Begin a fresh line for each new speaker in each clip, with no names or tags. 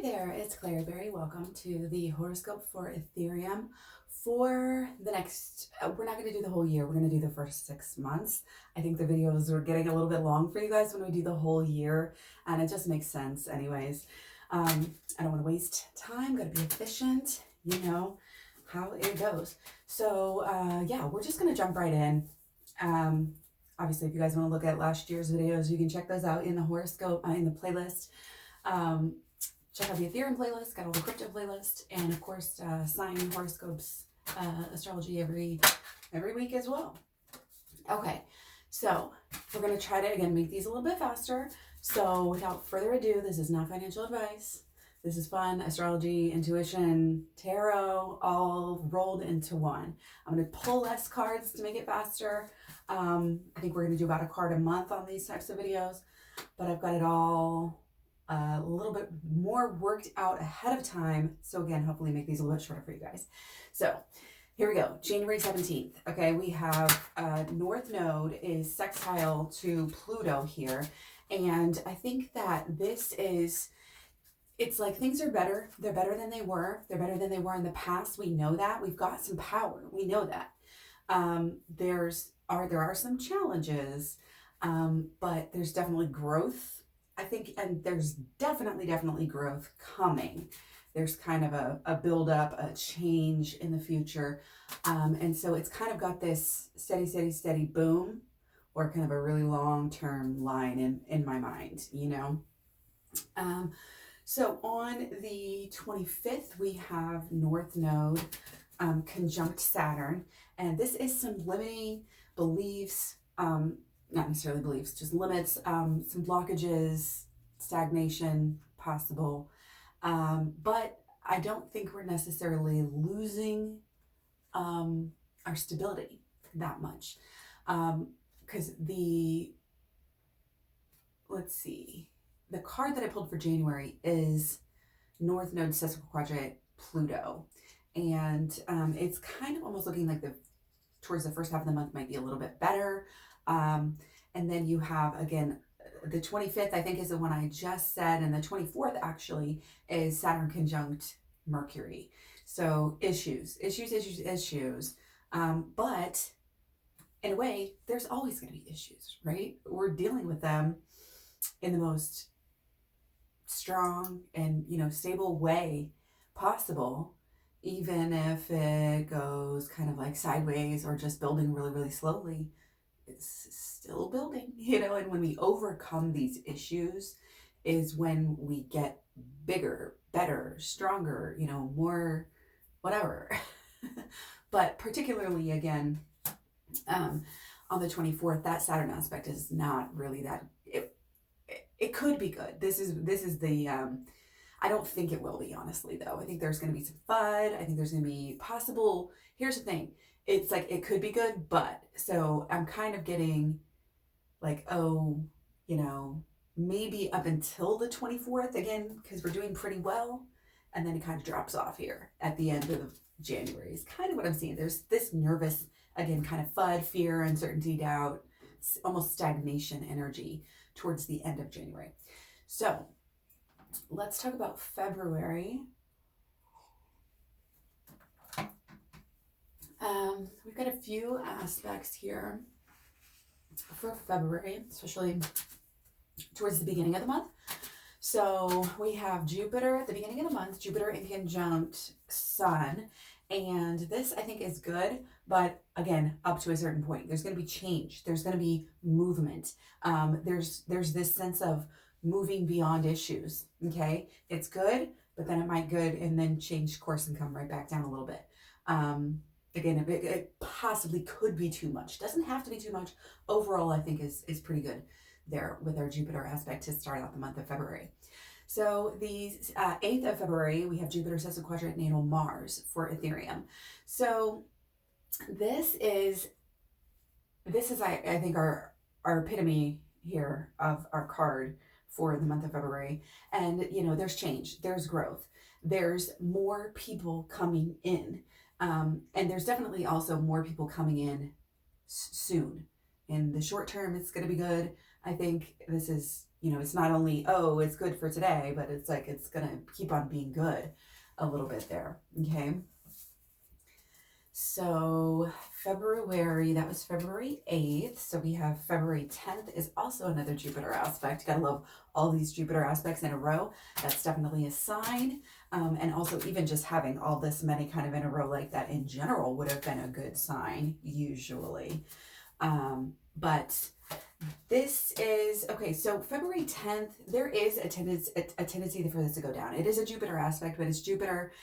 Hi there, it's Klaireeberry. Welcome to the horoscope for Ethereum for the next, we're not going to do the whole year. We're going to do the first 6 months. I think the videos are getting a little bit long for you guys when we do the whole year, and it just makes sense anyways. I don't want to waste time, got to be efficient, you know how it goes. So yeah, we're just going to jump right in. Obviously, if you guys want to look at last year's videos, you can check those out in the horoscope, in the playlist. Check out the Ethereum playlist, got all the crypto playlist, and of course, sign horoscopes, astrology every week as well. Okay, so we're going to try to, again, make these a little bit faster. So without further ado, this is not financial advice. This is fun, astrology, intuition, tarot, all rolled into one. I'm going to pull less cards to make it faster. I think we're going to do about a card a month on these types of videos, but I've got it all a little bit more worked out ahead of time. So again, hopefully make these a little bit shorter for you guys. So here we go, January 17th. Okay, we have North Node is sextile to Pluto here. And I think that this is, it's like things are better. They're better than they were. They're better than they were in the past. We know that. We've got some power. We know that. There are some challenges, but there's definitely growth, I think, and there's definitely growth coming. There's kind of a build up, a change in the future. And so it's kind of got this steady boom, or kind of a really long-term line in my mind, you know? So on the 25th, we have North Node conjunct Saturn. And this is some limiting beliefs, not necessarily beliefs, just limits, some blockages, stagnation possible. But I don't think we're necessarily losing our stability that much. Because let's see, the card that I pulled for January is North Node sesquiquadrate Pluto. And it's kind of almost looking like towards the first half of the month might be a little bit better. And then you have, again, the 25th, I think, is the one I just said. And the 24th actually is Saturn conjunct Mercury. So issues. But in a way, there's always going to be issues, right? We're dealing with them in the most strong and, stable way possible, even if it goes kind of like sideways or just building really slowly. It's still building, and when we overcome these issues is when we get bigger, better, stronger, more whatever. But particularly, again, on the 24th, that Saturn aspect is not really that, it could be good. This is the, I don't think it will be, honestly, though. I think there's going to be some FUD. I think there's going to be possible, here's the thing. It's like, it could be good, but, so I'm kind of getting like, maybe up until the 24th, again, because we're doing pretty well. And then it kind of drops off here at the end of January is kind of what I'm seeing. There's this nervous, again, kind of FUD, fear, uncertainty, doubt, almost stagnation energy towards the end of January. So let's talk about February. We've got a few aspects here for February, especially towards the beginning of the month. So we have Jupiter at the beginning of the month, Jupiter in conjunct Sun. And this, I think, is good, but again, up to a certain point. There's going to be change. There's going to be movement. There's this sense of moving beyond issues, okay? It's good, but then it might good and then change course and come right back down a little bit. Again, it possibly could be too much. Doesn't have to be too much. Overall, I think is pretty good there with our Jupiter aspect to start out the month of February. So the 8th of February, we have Jupiter sesquiquadrate natal Mars for Ethereum. So this is I think our epitome here of our card for the month of February. And there's change, there's growth, there's more people coming in. And there's definitely also more people coming in soon. In the short term, it's going to be good. I think this is you know, it's not only, oh, it's good for today, but it's like it's going to keep on being good a little bit there. Okay. So February, that was February 8th. So we have February 10th is also another Jupiter aspect. You gotta love all these Jupiter aspects in a row. That's definitely a sign. And also even just having all this many kind of in a row like that in general would have been a good sign usually. But this is, okay, so February 10th, there is a tendency for this to go down. It is a Jupiter aspect, but it's Jupiter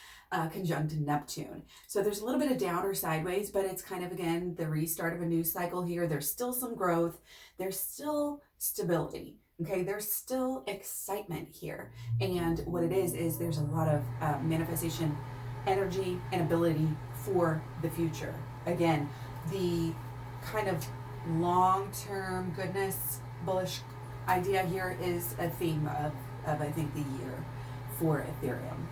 conjunct Neptune. So there's a little bit of down or sideways, but it's kind of, again, the restart of a new cycle here. There's still some growth. There's still stability. Okay, there's still excitement here. And what it is there's a lot of manifestation energy and ability for the future. Again, the kind of long-term goodness, bullish idea here is a theme of I think, the year for Ethereum.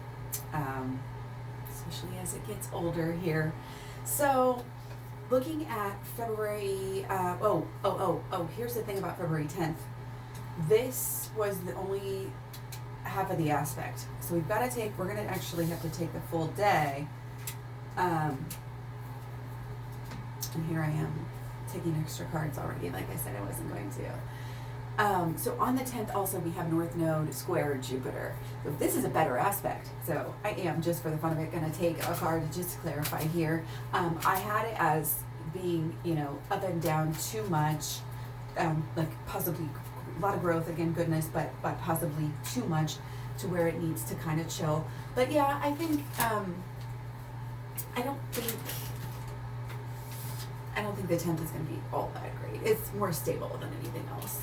Especially as it gets older here. So looking at February, here's the thing about February 10th. This was the only half of the aspect. So we're going to actually have to take the full day. And here I am taking extra cards already, like I said I wasn't going to. So on the 10th also we have North Node square Jupiter. So this is a better aspect. So I am, just for the fun of it, going to take a card just to clarify here. I had it as being, you know, up and down too much, like possibly a lot of growth, again, goodness, but possibly too much to where it needs to kind of chill. But yeah, I think, I don't think the 10th is going to be all that great. It's more stable than anything else.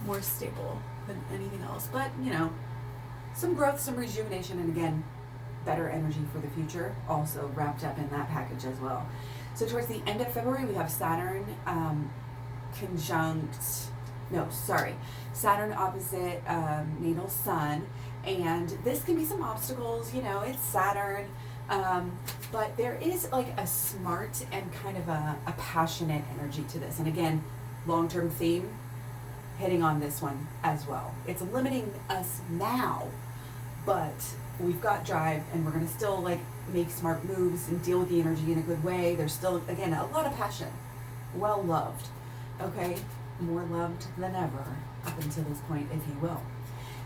More stable than anything else. But, you know, some growth, some rejuvenation, and again, better energy for the future also wrapped up in that package as well. So towards the end of February, we have Saturn Saturn opposite natal sun. And this can be some obstacles, you know, it's Saturn. But there is like a smart and kind of a passionate energy to this. And again, long-term theme, hitting on this one as well. It's limiting us now, but we've got drive and we're going to still like make smart moves and deal with the energy in a good way. There's still, again, a lot of passion. Well loved. Okay? More loved than ever up until this point, if you will.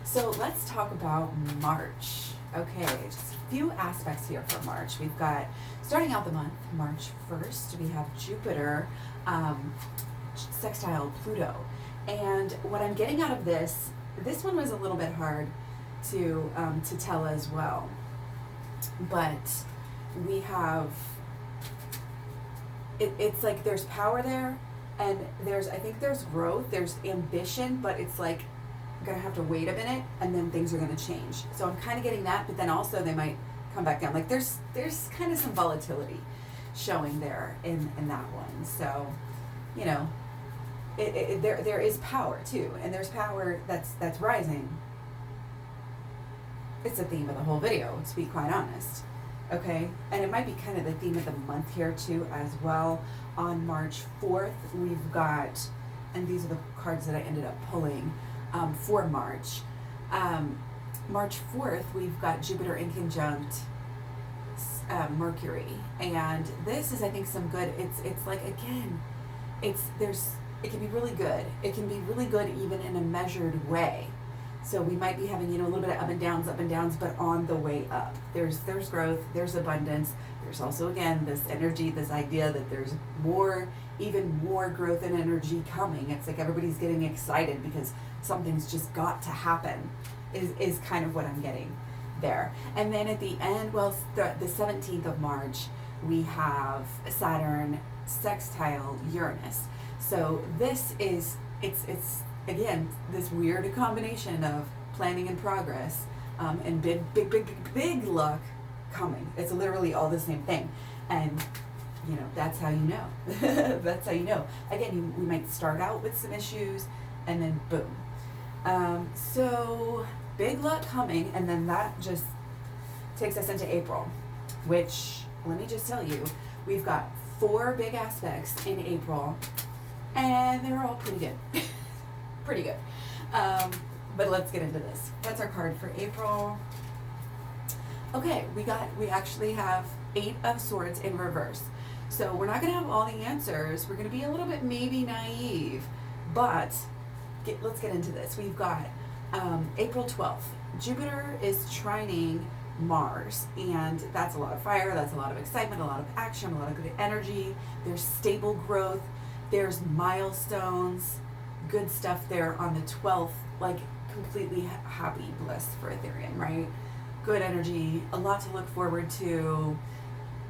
So let's talk about March. Okay, just a few aspects here for March. We've got, starting out the month, March 1st, we have Jupiter sextile Pluto. And what I'm getting out of this one was a little bit hard to tell as well. But we have, it's like there's power there, and I think there's growth, there's ambition, but it's like, gonna have to wait a minute and then things are gonna change. So I'm kind of getting that, but then also they might come back down. Like there's kind of some volatility showing there in that one. So, you know, there is power too, and there's power that's rising. It's the theme of the whole video, to be quite honest. Okay, and it might be kind of the theme of the month here too as well. On March 4th, we've got, and these are the cards that I ended up pulling for March. March 4th, we've got Jupiter in conjunct Mercury, and this is, I think, some good. It's like, again, it can be really good. It can be really good even in a measured way. So we might be having, you know, a little bit of up and downs, but on the way up. There's growth, there's abundance. There's also, again, this energy, this idea that there's even more growth and energy coming. It's like everybody's getting excited because something's just got to happen, is kind of what I'm getting there. And then at the end, well, the 17th of March, we have Saturn sextile Uranus. So this is, it's again, this weird combination of planning in progress and big luck coming. It's literally all the same thing. And, you know, that's how you know. That's how you know. Again, we might start out with some issues and then boom. So big luck coming, and then that just takes us into April, which, let me just tell you, we've got 4 big aspects in April, and they're all pretty good. Pretty good. But let's get into this. That's our card for April. Okay, we actually have 8 of Swords in reverse. So we're not going to have all the answers. We're going to be a little bit maybe naive, but let's get into this. We've got April 12th. Jupiter is trining Mars, and that's a lot of fire, that's a lot of excitement, a lot of action, a lot of good energy. There's stable growth, there's milestones, good stuff there on the 12th, like completely happy bliss for Ethereum, right? Good energy, a lot to look forward to,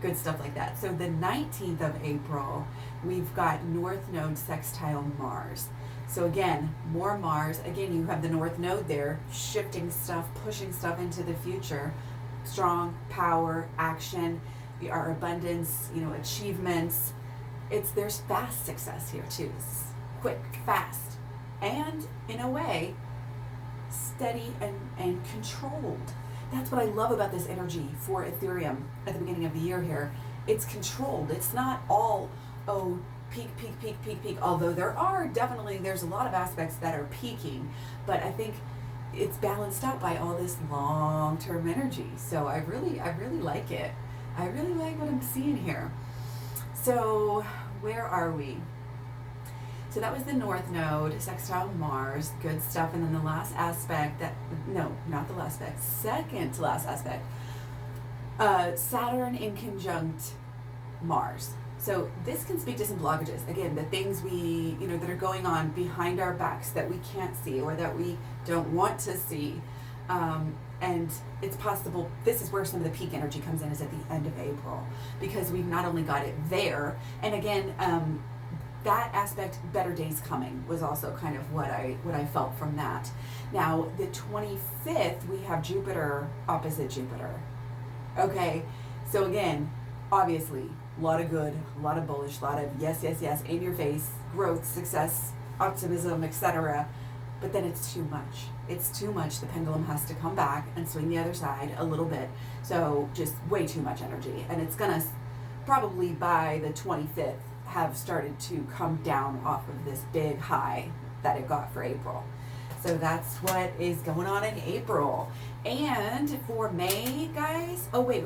good stuff like that. So the 19th of April, we've got North Node sextile Mars. So again, more Mars. Again, you have the North Node there, shifting stuff, pushing stuff into the future. Strong power, action, our abundance, achievements. There's fast success here too. It's quick, fast, and in a way, steady and controlled. That's what I love about this energy for Ethereum at the beginning of the year here. It's controlled. It's not all, peak, peak, peak, peak, peak. Although there's a lot of aspects that are peaking, but I think it's balanced out by all this long-term energy. So I really like it. I really like what I'm seeing here. So where are we? So that was the North Node, sextile Mars, good stuff. And then the last aspect, second to last aspect, Saturn in conjunct Mars. So this can speak to some blockages. Again, the things that are going on behind our backs that we can't see or that we don't want to see. And it's possible, this is where some of the peak energy comes in, is at the end of April, because we've not only got it there, and again, that aspect, better days coming, was also kind of what I felt from that. Now, the 25th, we have Jupiter opposite Jupiter. Okay, so again, obviously, a lot of good, a lot of bullish, a lot of yes, in your face, growth, success, optimism, etc. But then it's too much. It's too much. The pendulum has to come back and swing the other side a little bit. So just way too much energy. And it's going to probably by the 25th have started to come down off of this big high that it got for April. So that's what is going on in April. And for May, guys, wait.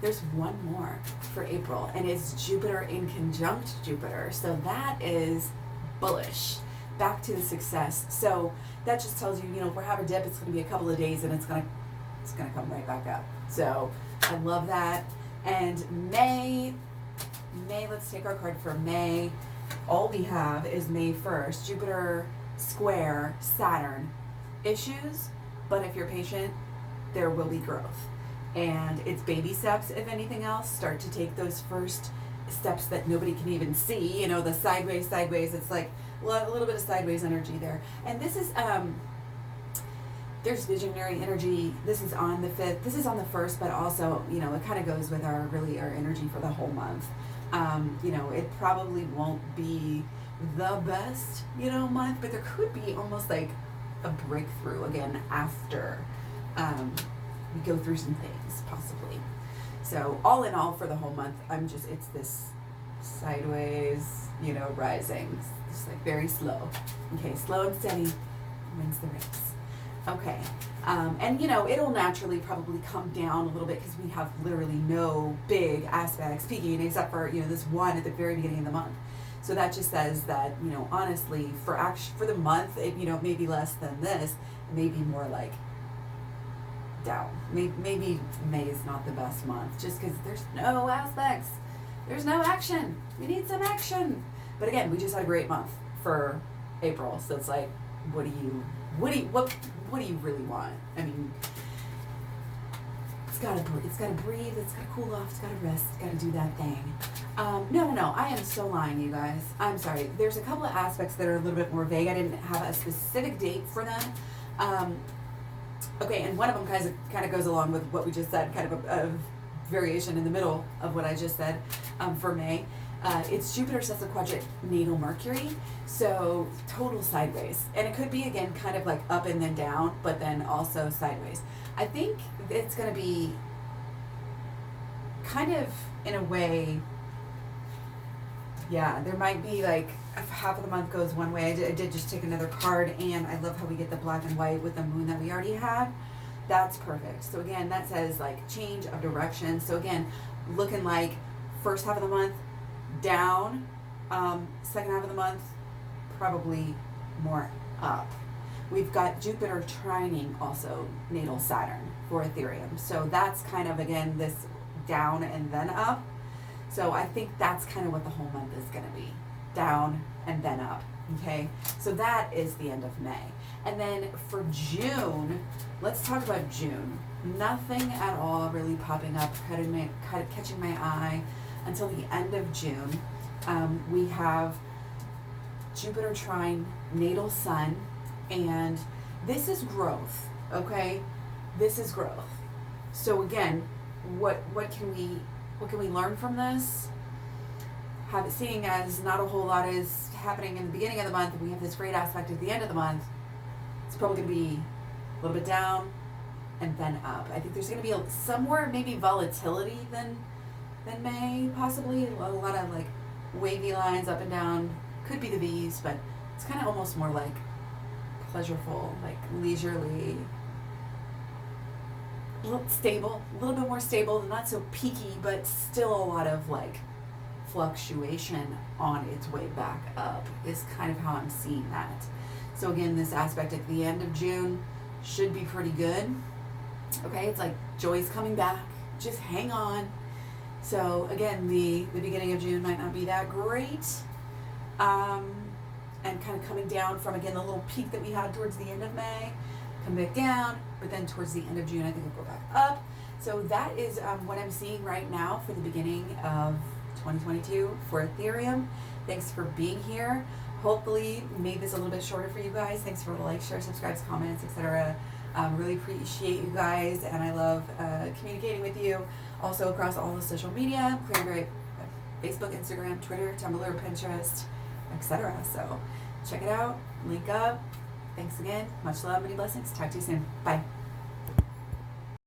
There's one more for April, and it's Jupiter in conjunct Jupiter. So that is bullish. Back to the success. So that just tells you, if we have a dip, it's going to be a couple of days, and it's going to come right back up. So I love that. And May, let's take our card for May. All we have is May 1st, Jupiter square Saturn. Issues, but if you're patient, there will be growth. And it's baby steps, if anything else. Start to take those first steps that nobody can even see, the sideways. It's like a little bit of sideways energy there. And this is, there's visionary energy. This is on the 5th. This is on the 1st, but also, it kind of goes with our energy for the whole month. It probably won't be the best, month, but there could be almost like a breakthrough again after we go through some things, possibly. So all in all, for the whole month, it's this sideways, rising. Just like very slow. Okay, slow and steady wins the race. Okay, and it'll naturally probably come down a little bit because we have literally no big aspects peaking except for, this one at the very beginning of the month. So that just says that, honestly, for the month, it, maybe less than this, maybe more like down. Maybe May is not the best month just because there's no aspects. There's no action. We need some action. But again, we just had a great month for April. So it's like, what do you really want? I mean, it's gotta breathe, it's gotta cool off, it's gotta rest, it's gotta do that thing. No, I am so lying, you guys. I'm sorry. There's a couple of aspects that are a little bit more vague. I didn't have a specific date for them. Okay, and one of them kind of goes along with what we just said, kind of a variation in the middle of what I just said for May. It's Jupiter sesquiquadrate natal Mercury, so total sideways. And it could be, again, kind of like up and then down, but then also sideways. I think it's going to be kind of, in a way, yeah, there might be like half of the month goes one way. I did just take another card, and I love how we get the black and white with the moon that we already had. That's perfect. So again, that says like change of direction. So again, looking like first half of the month down, second half of the month probably more up. We've got Jupiter trining also natal Saturn for Ethereum. So that's kind of, again, this down and then up. So I think that's kind of what the whole month is going to be. Down and then up. Okay? So that is the end of May. And then for June, let's talk about June. Nothing at all really popping up, catching my eye until the end of June. We have Jupiter trine natal Sun, and this is growth, okay? This is growth. So again, what can we learn from this? Seeing as not a whole lot is happening in the beginning of the month, we have this great aspect at the end of the month. It's probably going to be a little bit down and then up. I think there's going to be some more maybe volatility than May, possibly. A lot of like wavy lines up and down. Could be the V's, but it's kind of almost more like pleasureful, like leisurely, a little stable, a little bit more stable, not so peaky, but still a lot of like fluctuation on its way back up is kind of how I'm seeing that. So again, this aspect at the end of June should be pretty good. Okay, it's like joy's coming back. Just hang on. So again, the beginning of June might not be that great. And kind of coming down from, again, the little peak that we had towards the end of May, come back down, but then towards the end of June, I think it'll go back up. So that is what I'm seeing right now for the beginning of 2022 for Ethereum. Thanks for being here. Hopefully made this a little bit shorter for you guys. Thanks for the likes, shares, subscribes, comments, etc. Really appreciate you guys, and I love communicating with you. Also across all the social media, Klaireeberry, Facebook, Instagram, Twitter, Tumblr, Pinterest, etc. So check it out, link up. Thanks again. Much love, many blessings. Talk to you soon. Bye.